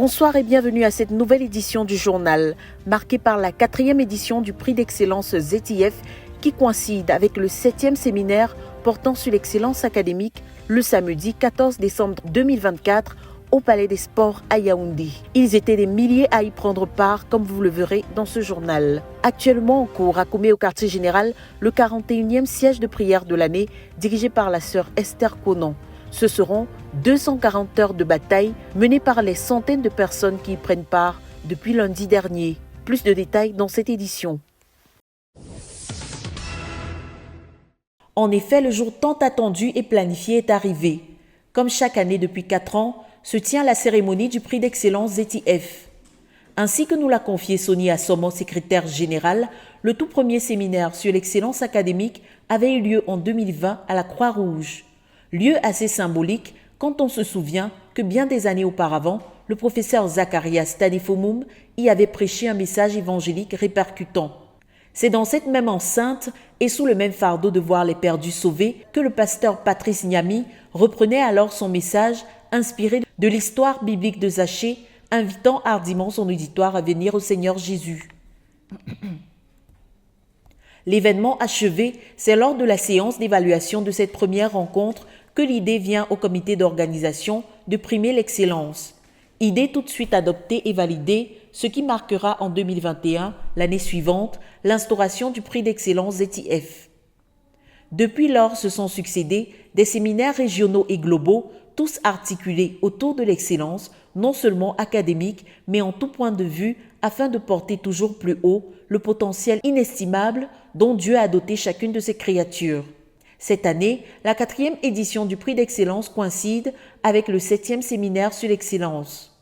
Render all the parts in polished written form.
Bonsoir et bienvenue à cette nouvelle édition du journal, marquée par la 4e édition du prix d'excellence ZTF qui coïncide avec le 7e séminaire portant sur l'excellence académique le samedi 14 décembre 2024 au Palais des Sports à Yaoundé. Ils étaient des milliers à y prendre part, comme vous le verrez dans ce journal. Actuellement en cours à Koumé au quartier général, le 41e siège de prière de l'année dirigé par la sœur Esther Conan. Ce seront 240 heures de bataille menées par les centaines de personnes qui y prennent part depuis lundi dernier. Plus de détails dans cette édition. En effet, le jour tant attendu et planifié est arrivé. Comme chaque année depuis 4 ans, se tient la cérémonie du prix d'excellence ZTF. Ainsi que nous l'a confié Sonia Assomo, secrétaire générale, le tout premier séminaire sur l'excellence académique avait eu lieu en 2020 à la Croix-Rouge. Lieu assez symbolique quand on se souvient que bien des années auparavant, le professeur Zacharias Tanefomoum y avait prêché un message évangélique répercutant. C'est dans cette même enceinte et sous le même fardeau de voir les perdus sauvés que le pasteur Patrice Nyami reprenait alors son message inspiré de l'histoire biblique de Zachée, invitant hardiment son auditoire à venir au Seigneur Jésus. L'événement achevé, c'est lors de la séance d'évaluation de cette première rencontre que l'idée vient au comité d'organisation de primer l'excellence. Idée tout de suite adoptée et validée, ce qui marquera en 2021, l'année suivante, l'instauration du prix d'excellence ZTF. Depuis lors se sont succédés des séminaires régionaux et globaux, tous articulés autour de l'excellence, non seulement académique, mais en tout point de vue, afin de porter toujours plus haut le potentiel inestimable dont Dieu a doté chacune de ses créatures. Cette année, la 4e édition du prix d'excellence coïncide avec le 7e séminaire sur l'excellence.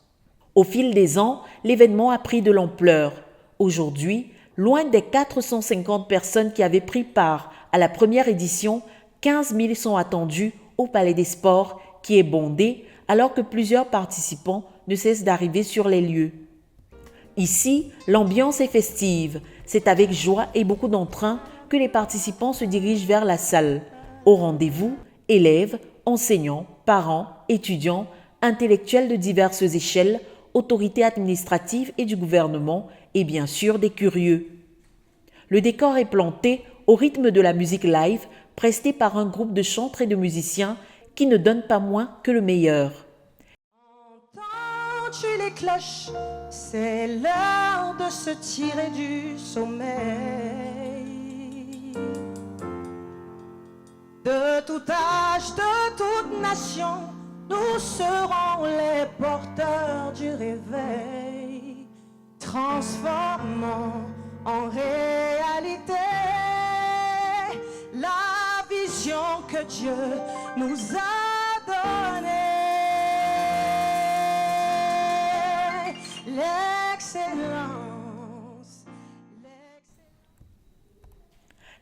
Au fil des ans, l'événement a pris de l'ampleur. Aujourd'hui, loin des 450 personnes qui avaient pris part à la première édition, 15 000 sont attendus au Palais des Sports qui est bondé alors que plusieurs participants ne cessent d'arriver sur les lieux. Ici, l'ambiance est festive. C'est avec joie et beaucoup d'entrain que les participants se dirigent vers la salle. Au rendez-vous, élèves, enseignants, parents, étudiants, intellectuels de diverses échelles, autorités administratives et du gouvernement et bien sûr des curieux. Le décor est planté au rythme de la musique live prestée par un groupe de chantres et de musiciens qui ne donnent pas moins que le meilleur. Entends-tu les cloches? C'est l'heure de se tirer du sommeil. De tout âge, de toute nation, nous serons les porteurs du réveil, transformant en réalité la vision que Dieu nous a donnée.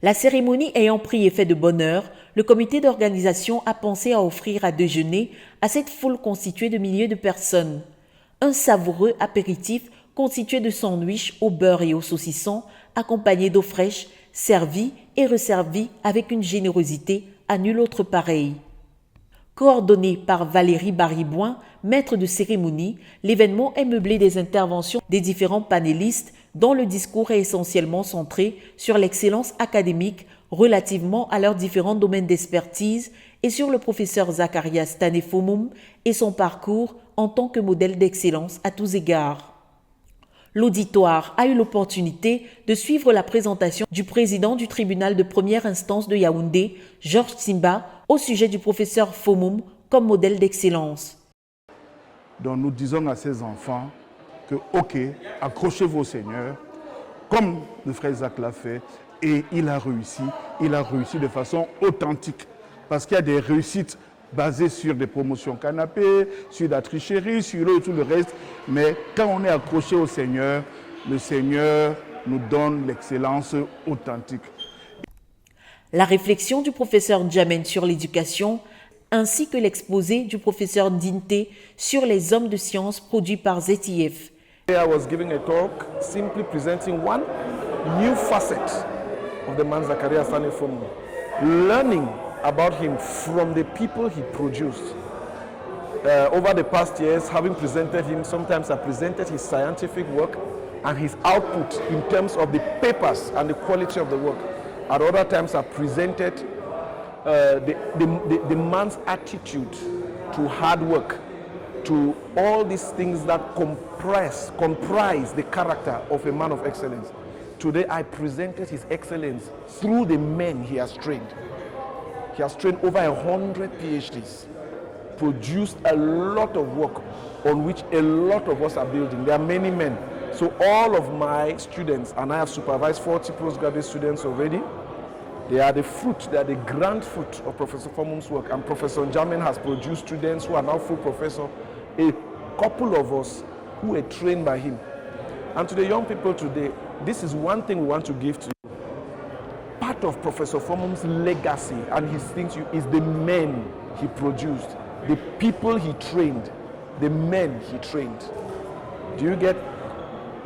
La cérémonie ayant pris effet de bonne heure, le comité d'organisation a pensé à offrir à déjeuner à cette foule constituée de milliers de personnes un savoureux apéritif constitué de sandwichs au beurre et au saucisson, accompagné d'eau fraîche, servi et resservi avec une générosité à nulle autre pareille. Coordonné par Valérie Baribouin, maître de cérémonie, l'événement est meublé des interventions des différents panélistes dont le discours est essentiellement centré sur l'excellence académique relativement à leurs différents domaines d'expertise et sur le professeur Zacharias Tanefomoum et son parcours en tant que modèle d'excellence à tous égards. L'auditoire a eu l'opportunité de suivre la présentation du président du tribunal de première instance de Yaoundé, Georges Simba, au sujet du professeur Fomoum comme modèle d'excellence. Donc nous disons à ces enfants que, ok, accrochez-vous au Seigneur, comme le frère Zach l'a fait, et il a réussi de façon authentique. Parce qu'il y a des réussites basées sur des promotions canapés, sur la tricherie, sur tout le reste. Mais quand on est accroché au Seigneur, le Seigneur nous donne l'excellence authentique. La réflexion du professeur Djamen sur l'éducation, ainsi que l'exposé du professeur Dinte sur les hommes de science produit par ZTF. I was giving a talk simply presenting one new facet of the man Zacharias Tanefomoum, learning about him from the people he produced. over the past years, having presented him, sometimes I presented his scientific work and his output in terms of the papers and the quality of the work. At other times, I presented the man's attitude to hard work, to all these things that comprise the character of a man of excellence. Today, I presented his excellence through the men he has trained. He has trained over 100 PhDs, produced a lot of work on which a lot of us are building. There are many men. So all of my students, and I have supervised 40 postgraduate students already, they are the fruit, they are the grand fruit of Professor Fomum's work. And Professor Njamin has produced students who are now full professor, a couple of us who were trained by him. And to the young people today, this is one thing we want to give to you. Part of Professor Fomum's legacy and his things is the men he produced, the people he trained, the men he trained. Do you get?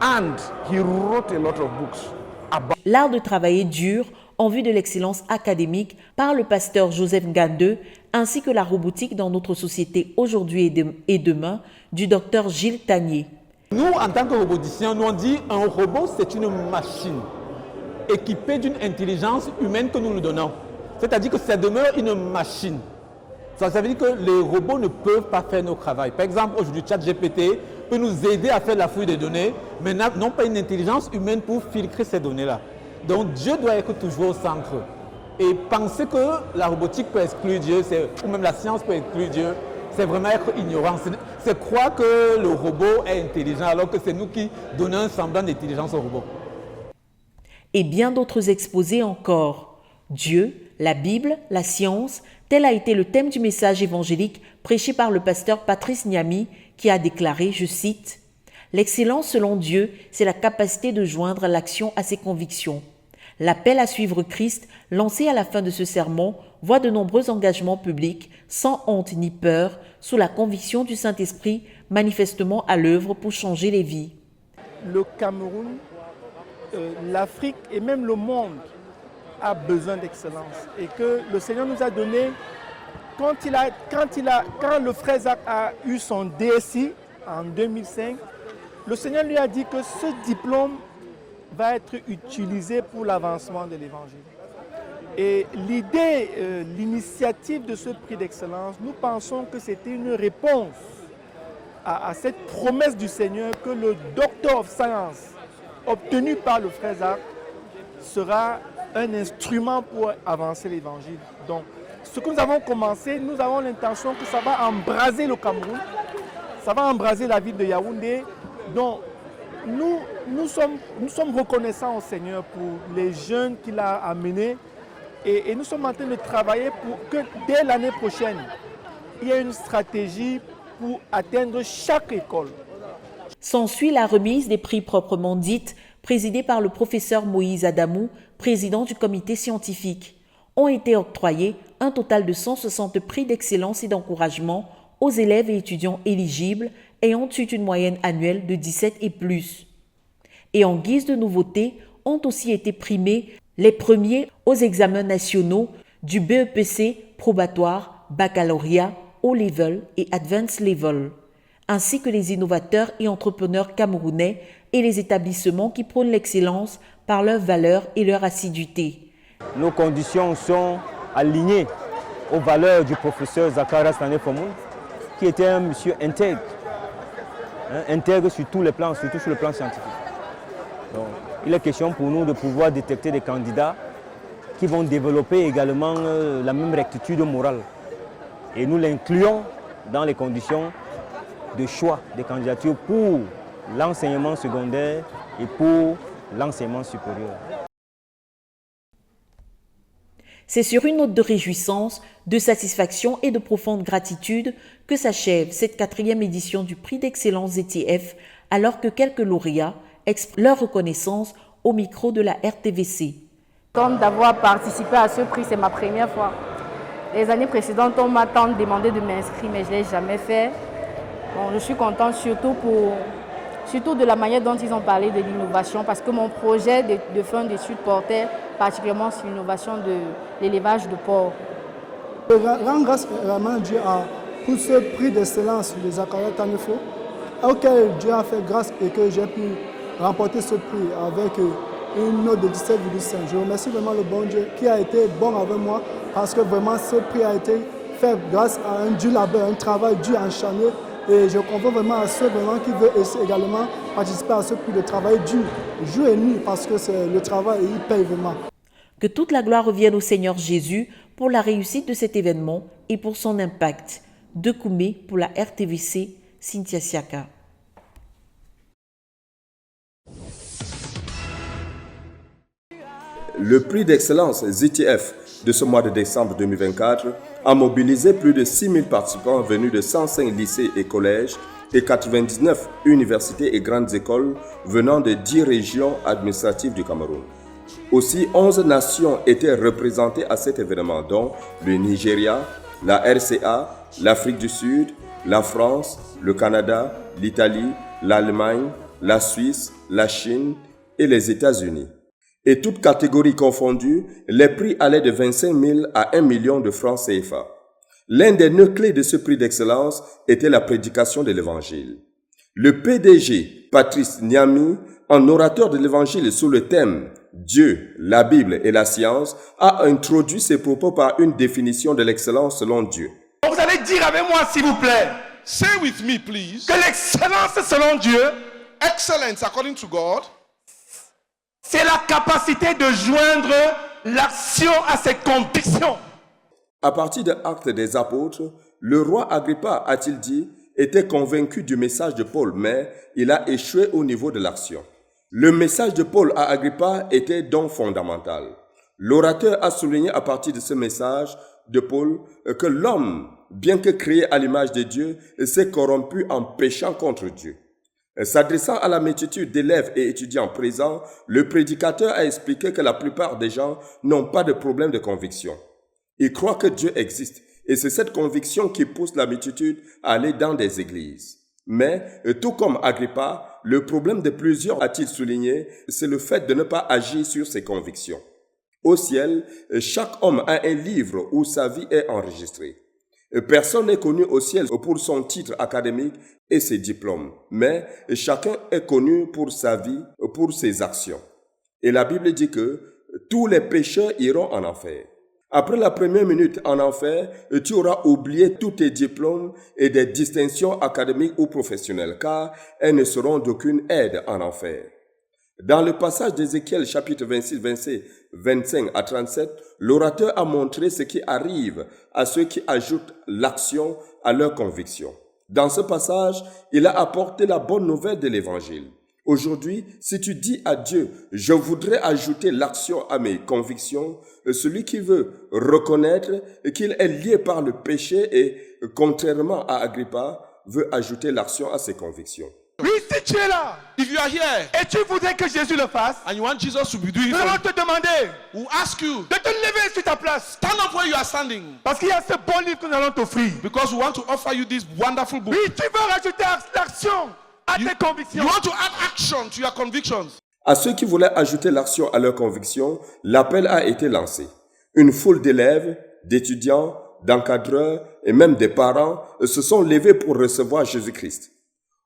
And he wrote a lot of books about L'art de travailler dur en vue de l'excellence académique par le pasteur Joseph Ngandeux, ainsi que la robotique dans notre société aujourd'hui et demain du docteur Gilles Tanier. Nous, en tant que roboticiens, nous on dit un robot, c'est une machine équipée d'une intelligence humaine que nous lui donnons. C'est-à-dire que ça demeure une machine. Ça veut dire que les robots ne peuvent pas faire nos travail. Par exemple, aujourd'hui, ChatGPT peut nous aider à faire la fouille des données, mais non pas une intelligence humaine pour filtrer ces données-là. Donc Dieu doit être toujours au centre. Et penser que la robotique peut exclure Dieu, ou même la science peut exclure Dieu, c'est vraiment être ignorant. C'est croire que le robot est intelligent alors que c'est nous qui donnons un semblant d'intelligence au robot. Et bien d'autres exposés encore. Dieu, la Bible, la science, tel a été le thème du message évangélique prêché par le pasteur Patrice Niami qui a déclaré, je cite, « L'excellence selon Dieu, c'est la capacité de joindre l'action à ses convictions. L'appel à suivre Christ, lancé à la fin de ce sermon, voit de nombreux engagements publics, sans honte ni peur, sous la conviction du Saint-Esprit, manifestement à l'œuvre pour changer les vies. » Le Cameroun, l'Afrique et même le monde a besoin d'excellence et que le Seigneur nous a donné, quand le frère Zach a eu son DSI en 2005, le Seigneur lui a dit que ce diplôme va être utilisé pour l'avancement de l'Évangile. Et l'idée, l'initiative de ce prix d'excellence, nous pensons que c'était une réponse à cette promesse du Seigneur que le Doctor of Science obtenu par le frère Zach sera un instrument pour avancer l'Évangile. Donc, ce que nous avons commencé, nous avons l'intention que ça va embraser le Cameroun, ça va embraser la ville de Yaoundé. Donc, nous sommes reconnaissants au Seigneur pour les jeunes qu'il a amenés et nous sommes en train de travailler pour que dès l'année prochaine, il y ait une stratégie pour atteindre chaque école. S'ensuit la remise des prix proprement dites, présidée par le professeur Moïse Adamou, président du comité scientifique. Ont été octroyés un total de 160 prix d'excellence et d'encouragement aux élèves et étudiants éligibles ayant eu une moyenne annuelle de 17 et plus. Et en guise de nouveauté, ont aussi été primés les premiers aux examens nationaux du BEPC probatoire, baccalauréat, O-Level et Advanced Level, ainsi que les innovateurs et entrepreneurs camerounais et les établissements qui prônent l'excellence par leurs valeurs et leur assiduité. Nos conditions sont alignées aux valeurs du professeur Zacharias Tanier Fomum, qui était un monsieur intègre, intègre sur tous les plans, surtout sur le plan scientifique. Donc, il est question pour nous de pouvoir détecter des candidats qui vont développer également la même rectitude morale. Et nous l'incluons dans les conditions de choix des candidatures pour l'enseignement secondaire et pour l'enseignement supérieur. C'est sur une note de réjouissance, de satisfaction et de profonde gratitude que s'achève cette 4e édition du prix d'excellence ZTF, alors que quelques lauréats expriment leur reconnaissance au micro de la RTVC. Comme d'avoir participé à ce prix, c'est ma première fois. Les années précédentes, on m'a tant demandé de m'inscrire, mais je ne l'ai jamais fait. Bon, je suis contente surtout de la manière dont ils ont parlé de l'innovation, parce que mon projet de fin d'études portait particulièrement sur l'innovation de l'élevage de porc. Je rends grâce vraiment à Dieu pour ce prix d'excellence de Zakaria Tanefo, auquel Dieu a fait grâce et que j'ai pu remporter ce prix avec une note de 17,5. Je remercie vraiment le bon Dieu qui a été bon avec moi parce que vraiment ce prix a été fait grâce à un dur labeur, un travail dur acharné. Et je convoque vraiment à ceux vraiment qui veulent également participer à ce prix de travail dur, jour et nuit, parce que c'est le travail, il paye vraiment. Que toute la gloire revienne au Seigneur Jésus pour la réussite de cet événement et pour son impact. De Koumé pour la RTVC, Cynthia Siaka. Le prix d'excellence ZTF de ce mois de décembre 2024 a mobilisé plus de 6 000 participants venus de 105 lycées et collèges et 99 universités et grandes écoles venant de 10 régions administratives du Cameroun. Aussi, 11 nations étaient représentées à cet événement, dont le Nigeria, la RCA, l'Afrique du Sud, la France, le Canada, l'Italie, l'Allemagne, la Suisse, la Chine et les États-Unis. Et toutes catégories confondues, les prix allaient de 25 000 à 1 million de francs CFA. L'un des nœuds clés de ce prix d'excellence était la prédication de l'Évangile. Le PDG, Patrice Niami, en orateur de l'Évangile sous le thème « Dieu, la Bible et la science », a introduit ses propos par une définition de l'excellence selon Dieu. Vous allez dire avec moi, s'il vous plaît, Say with me, please. que l'excellence selon Dieu, Excellence according to God, c'est la capacité de joindre l'action à ses convictions. À partir de Actes des Apôtres, le roi Agrippa, a-t-il dit, était convaincu du message de Paul, mais il a échoué au niveau de l'action. Le message de Paul à Agrippa était donc fondamental. L'orateur a souligné à partir de ce message de Paul que l'homme, bien que créé à l'image de Dieu, s'est corrompu en péchant contre Dieu. S'adressant à la multitude d'élèves et étudiants présents, le prédicateur a expliqué que la plupart des gens n'ont pas de problème de conviction. Ils croient que Dieu existe et c'est cette conviction qui pousse la multitude à aller dans des églises. Mais, tout comme Agrippa, le problème de plusieurs, a-t-il souligné, c'est le fait de ne pas agir sur ses convictions. Au ciel, chaque homme a un livre où sa vie est enregistrée. Personne n'est connu au ciel pour son titre académique et ses diplômes, mais chacun est connu pour sa vie, pour ses actions. Et la Bible dit que tous les pécheurs iront en enfer. Après la première minute en enfer, tu auras oublié tous tes diplômes et des distinctions académiques ou professionnelles, car elles ne seront d'aucune aide en enfer. Dans le passage d'Ézéchiel chapitre 26, versets 25 à 37, l'orateur a montré ce qui arrive à ceux qui ajoutent l'action à leur conviction. Dans ce passage, il a apporté la bonne nouvelle de l'Évangile. Aujourd'hui, si tu dis à Dieu, je voudrais ajouter l'action à mes convictions, celui qui veut reconnaître qu'il est lié par le péché et, contrairement à Agrippa, veut ajouter l'action à ses convictions. Oui, si tu es là, if you are here et tu voudrais que Jésus le fasse, and you want Jesus to be doing nous for allons you, te demander we'll ask you, de te lever sur ta place. stand up where you are standing, Parce qu'il y a ce bon livre que nous allons t'offrir. because we want to offer you this wonderful book. Oui, tu veux rajouter l'action à tes You convictions. want to add action to your convictions. À ceux qui voulaient ajouter l'action à leurs convictions, l'appel a été lancé. Une foule d'élèves, d'étudiants, d'encadreurs et même des parents se sont levés pour recevoir Jésus-Christ.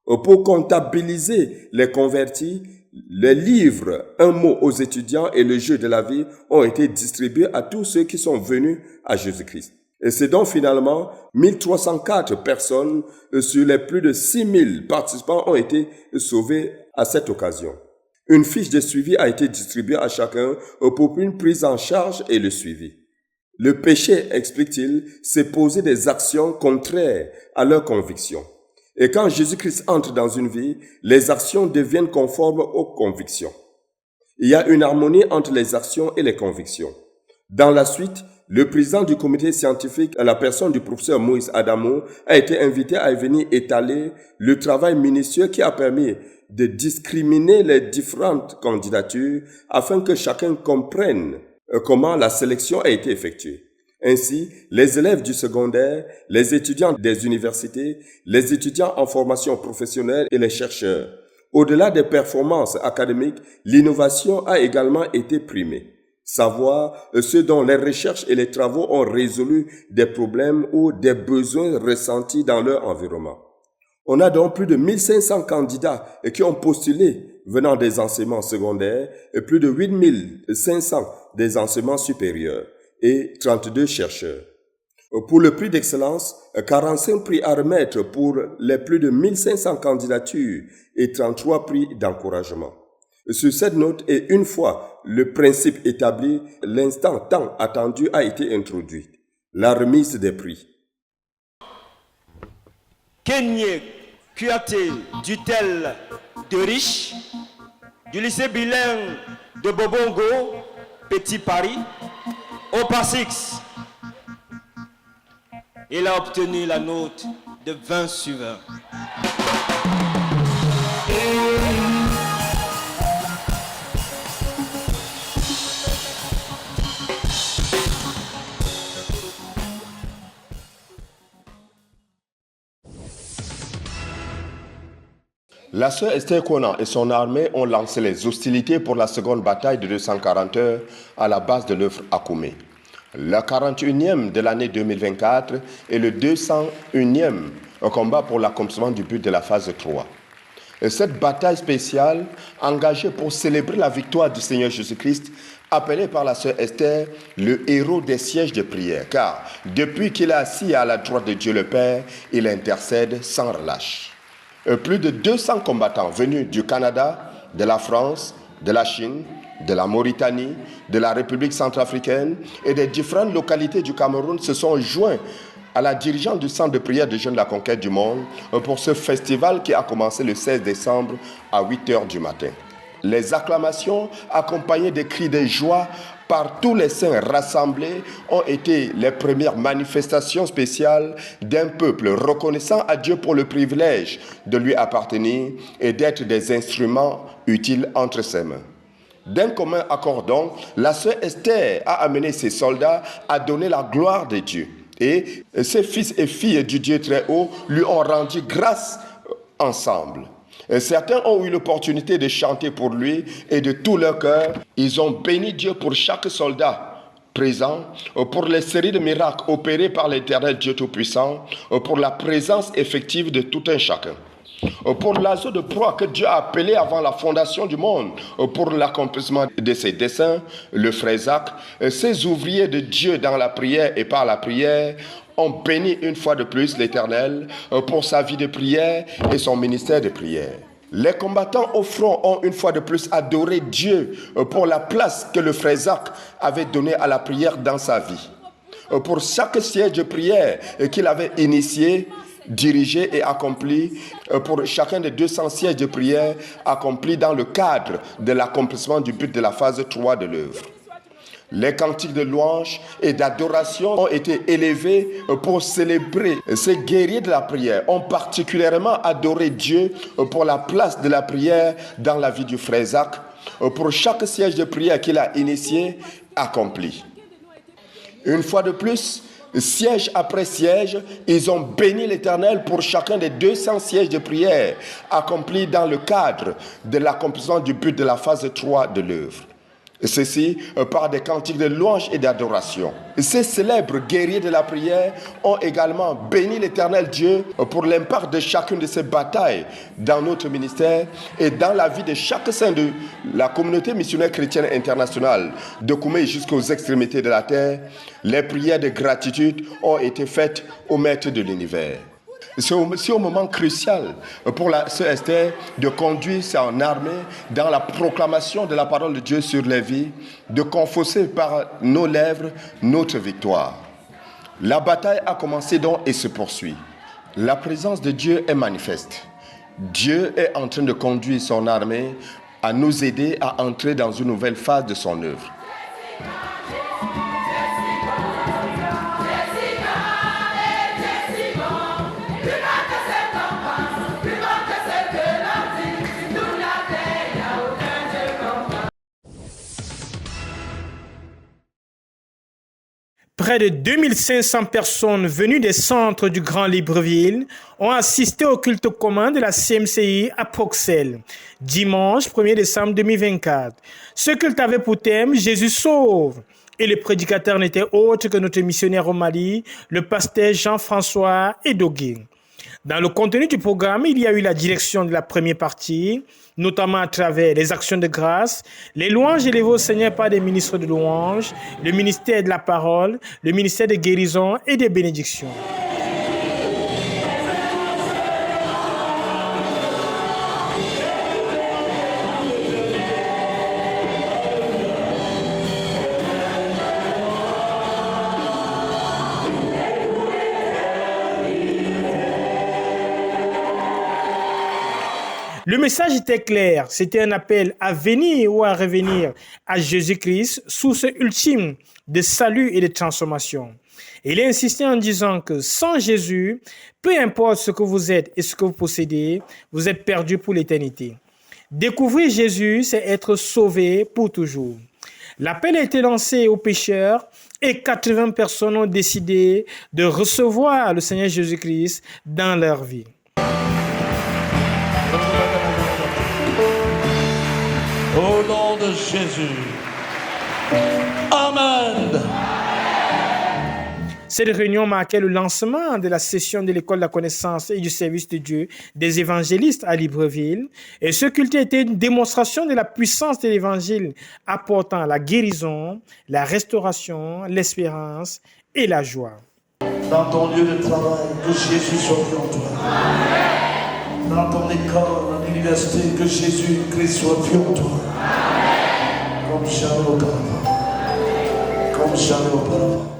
Pour comptabiliser les convertis, les livres, un mot aux étudiants et le jeu de la vie ont été distribués à tous ceux qui sont venus à Jésus-Christ. Et c'est donc finalement 1304 personnes sur les plus de 6000 participants ont été sauvés à cette occasion. Une fiche de suivi a été distribuée à chacun pour une prise en charge et le suivi. Le péché, explique-t-il, c'est poser des actions contraires à leurs convictions. Et quand Jésus-Christ entre dans une vie, les actions deviennent conformes aux convictions. Il y a une harmonie entre les actions et les convictions. Dans la suite, le président du comité scientifique, à la personne du professeur Moïse Adamo, a été invité à venir étaler le travail minutieux qui a permis de discriminer les différentes candidatures afin que chacun comprenne comment la sélection a été effectuée. Ainsi, les élèves du secondaire, les étudiants des universités, les étudiants en formation professionnelle et les chercheurs. Au-delà des performances académiques, l'innovation a également été primée. savoir ceux dont les recherches et les travaux ont résolu des problèmes ou des besoins ressentis dans leur environnement. On a donc plus de 1500 candidats qui ont postulé venant des enseignements secondaires et plus de 8500 des enseignements supérieurs et 32 chercheurs. Pour le prix d'excellence, 45 prix à remettre pour les plus de 1500 candidatures et 33 prix d'encouragement. Sur cette note, et une fois le principe établi, l'instant tant attendu a été introduit, la remise des prix. Kenyé Kuaté Dutel de Riche, du lycée bilingue de Bobongo, Petit Paris, au PASIX. Il a obtenu la note de 20 sur 20. La sœur Esther Konan et son armée ont lancé les hostilités pour la seconde bataille de 240 heures à la base de l'œuvre Akoumé. La 41e de l'année 2024 et le 201e combat pour l'accomplissement du but de la phase 3. Et cette bataille spéciale, engagée pour célébrer la victoire du Seigneur Jésus-Christ, appelée par la sœur Esther le héros des sièges de prière, car depuis qu'il est assis à la droite de Dieu le Père, il intercède sans relâche. Plus de 200 combattants venus du Canada, de la France, de la Chine, de la Mauritanie, de la République centrafricaine et des différentes localités du Cameroun se sont joints à la dirigeante du centre de prière des jeunes de la conquête du monde pour ce festival qui a commencé le 16 décembre à 8h du matin. Les acclamations accompagnées des cris de joie par tous les saints rassemblés ont été les premières manifestations spéciales d'un peuple reconnaissant à Dieu pour le privilège de lui appartenir et d'être des instruments utiles entre ses mains. D'un commun accord donc, la sœur Esther a amené ses soldats à donner la gloire de Dieu. Et ses fils et filles du Dieu très haut lui ont rendu grâce ensemble. Et certains ont eu l'opportunité de chanter pour lui et de tout leur cœur, ils ont béni Dieu pour chaque soldat présent, pour les séries de miracles opérés par l'Éternel Dieu Tout-Puissant, pour la présence effective de tout un chacun. Pour l'assaut de proie que Dieu a appelé avant la fondation du monde, pour l'accomplissement de ses desseins, le frère Zach, ces ouvriers de Dieu dans la prière et par la prière, ont béni une fois de plus l'Éternel pour sa vie de prière et son ministère de prière. Les combattants au front ont une fois de plus adoré Dieu pour la place que le frère Zach avait donnée à la prière dans sa vie. Pour chaque siège de prière qu'il avait initié, dirigé et accompli, pour chacun des 200 sièges de prière accomplis dans le cadre de l'accomplissement du but de la phase 3 de l'œuvre. Les cantiques de louange et d'adoration ont été élevés pour célébrer ces guerriers de la prière, ont particulièrement adoré Dieu pour la place de la prière dans la vie du frère Zach, pour chaque siège de prière qu'il a initié, accompli. Une fois de plus, siège après siège, ils ont béni l'Éternel pour chacun des 200 sièges de prière accomplis dans le cadre de l'accomplissement du but de la phase 3 de l'œuvre. Ceci par des cantiques de louange et d'adoration. Ces célèbres guerriers de la prière ont également béni l'Éternel Dieu pour l'impact de chacune de ces batailles dans notre ministère et dans la vie de chaque saint de la communauté missionnaire chrétienne internationale, de Koumé jusqu'aux extrémités de la terre. Les prières de gratitude ont été faites au Maître de l'univers. C'est au moment crucial pour la sœur Esther de conduire son armée dans la proclamation de la parole de Dieu sur les vies, de confesser par nos lèvres notre victoire. La bataille a commencé donc et se poursuit. La présence de Dieu est manifeste. Dieu est en train de conduire son armée à nous aider à entrer dans une nouvelle phase de son œuvre. Près de 2500 personnes venues des centres du Grand Libreville ont assisté au culte commun de la CMCI à Bruxelles, dimanche 1er décembre 2024. Ce culte avait pour thème « Jésus sauve ». Et le prédicateur n'était autre que notre missionnaire au Mali, le pasteur Jean-François Edoguin. Dans le contenu du programme, il y a eu la direction de la première partie, notamment à travers les actions de grâce, les louanges élevées au Seigneur par des ministres de louanges, le ministère de la parole, le ministère de guérison et des bénédictions. Le message était clair, c'était un appel à venir ou à revenir à Jésus-Christ, source ultime de salut et de transformation. Il a insisté en disant que sans Jésus, peu importe ce que vous êtes et ce que vous possédez, vous êtes perdu pour l'éternité. Découvrir Jésus, c'est être sauvé pour toujours. L'appel a été lancé aux pécheurs et 80 personnes ont décidé de recevoir le Seigneur Jésus-Christ dans leur vie. Au nom de Jésus. Amen. Cette réunion marquait le lancement de la session de l'école de la connaissance et du service de Dieu des évangélistes à Libreville. Et ce culte était une démonstration de la puissance de l'évangile apportant la guérison, la restauration, l'espérance et la joie. Dans ton lieu de travail, que Jésus soit vu en toi. Dans ton école, à l'université, que Jésus-Christ soit vu en toi. Comme jamais auparavant. Comme jamais auparavant.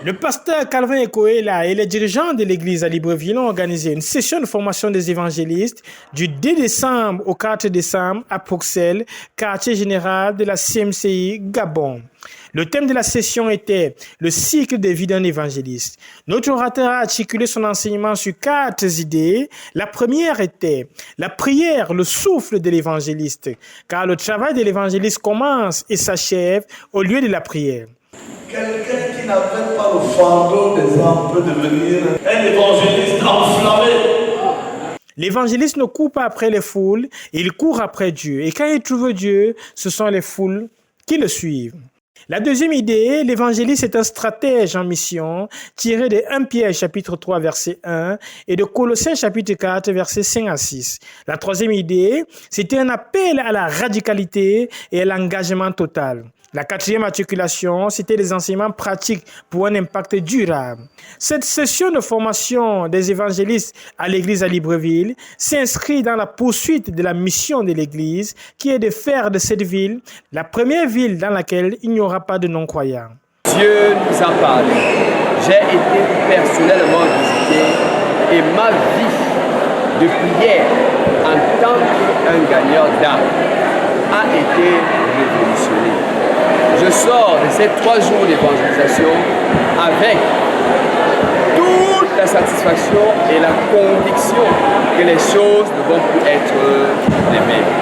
Le pasteur Calvin Ekoela et les dirigeants de l'église à Libreville ont organisé une session de formation des évangélistes du 2 décembre au 4 décembre à Bruxelles, quartier général de la CMCI Gabon. Le thème de la session était le cycle de vie d'un évangéliste. Notre orateur a articulé son enseignement sur 4 idées. La première était la prière, le souffle de l'évangéliste, car le travail de l'évangéliste commence et s'achève au lieu de la prière. Quelqu'un qui n'avait pas le fardeau des âmes peut devenir un évangéliste enflammé. L'évangéliste ne court pas après les foules, il court après Dieu. Et quand il trouve Dieu, ce sont les foules qui le suivent. La deuxième idée, l'évangéliste est un stratège en mission, tiré de 1 Pierre chapitre 3 verset 1 et de Colossiens chapitre 4 verset 5 à 6. La troisième idée, c'était un appel à la radicalité et à l'engagement total. La quatrième articulation, c'était des enseignements pratiques pour un impact durable. Cette session de formation des évangélistes à l'église à Libreville s'inscrit dans la poursuite de la mission de l'église qui est de faire de cette ville la première ville dans laquelle il n'y aura pas de non-croyants. Dieu nous a parlé. J'ai été personnellement visité et ma vie de prière en tant qu'un gagnant d'âme a été révolutionnée. Je sors de ces 3 jours d'évangélisation avec toute la satisfaction et la conviction que les choses ne vont plus être les mêmes.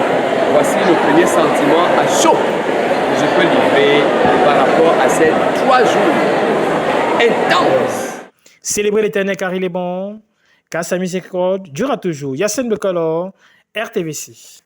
Voici le premier sentiment à chaud que je peux livrer par rapport à ces 3 jours intenses. Célébrer l'Éternel car il est bon, car sa miséricorde durera toujours. Yacine Bekolo, RTVC.